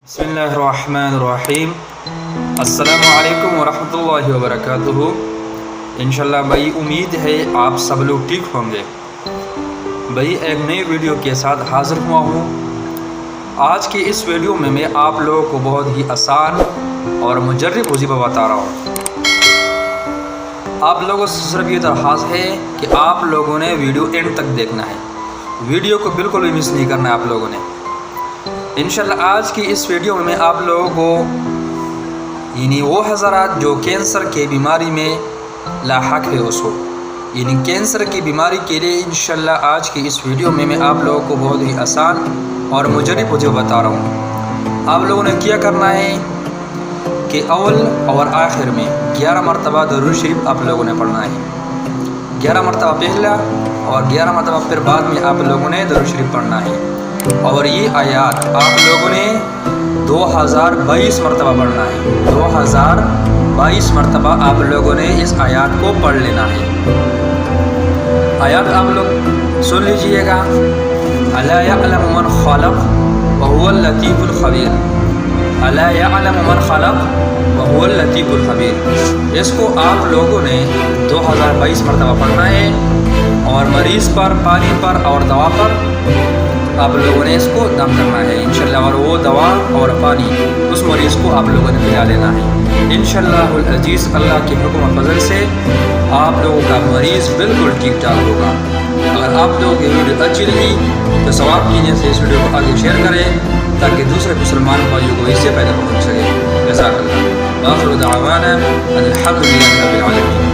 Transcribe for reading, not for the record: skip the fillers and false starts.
بسم اللہ الرحمن الرحیم۔ السلام علیکم ورحمۃ اللہ وبرکاتہ۔ انشاءاللہ بھائی امید ہے آپ سب لوگ ٹھیک ہوں گے۔ بھائی ایک نئی ویڈیو کے ساتھ حاضر ہوا ہوں۔ آج کی اس ویڈیو میں آپ لوگوں کو بہت ہی آسان اور مجرب وظیفہ بتا رہا ہوں۔ آپ لوگوں سے صرف یہ درخواست ہے کہ آپ لوگوں نے ویڈیو اینڈ تک دیکھنا ہے، ویڈیو کو بالکل بھی مس نہیں کرنا ہے آپ لوگوں نے۔ انشاءاللہ آج کی اس ویڈیو میں آپ لوگوں کو وہ حضرات جو کینسر کے بیماری میں لاحق ہے اس کو کینسر کی بیماری کے لیے انشاءاللہ آج کی اس ویڈیو میں آپ لوگوں کو بہت ہی آسان اور مجرب وظیفہ بتا رہا ہوں۔ آپ لوگوں نے کیا کرنا ہے کہ اول اور آخر میں 11 مرتبہ درود شریف آپ لوگوں نے پڑھنا ہے۔ 11 مرتبہ پہلا اور 11 مرتبہ پھر بعد میں آپ لوگوں نے درود شریف پڑھنا ہے۔ اور یہ آیات آپ لوگوں نے 2022 مرتبہ پڑھنا ہے۔ 2022 مرتبہ آپ لوگوں نے اس آیات کو پڑھ لینا ہے۔ آیات آپ لوگ سن لیجئے گا۔ الا یعلم من خلق وهو اللطیف الخبیر۔ الا یعلم من خلق وهو اللطیف الخبیر۔ اس کو آپ لوگوں نے 2022 مرتبہ پڑھنا ہے، اور مریض پر، پانی پر اور دوا پر آپ لوگوں نے اس کو دم کرنا ہے انشاءاللہ، اور وہ دوا اور پانی اس مریض کو آپ لوگوں نے پلا لینا ہے انشاءاللہ العزیز۔ اللہ کے حکم و فضل سے آپ لوگوں کا مریض بالکل ٹھیک ٹھاک ہوگا۔ اگر آپ لوگوں کی ویڈیو اچھی لگی تو ثواب کی نیت سے اس ویڈیو کو آگے شیئر کریں تاکہ دوسرے مسلمان بھائیوں کو اس سے فائدہ پہنچ سکے۔ جزاک اللہ۔ آخر دعوانا الحمد للہ رب العالمین۔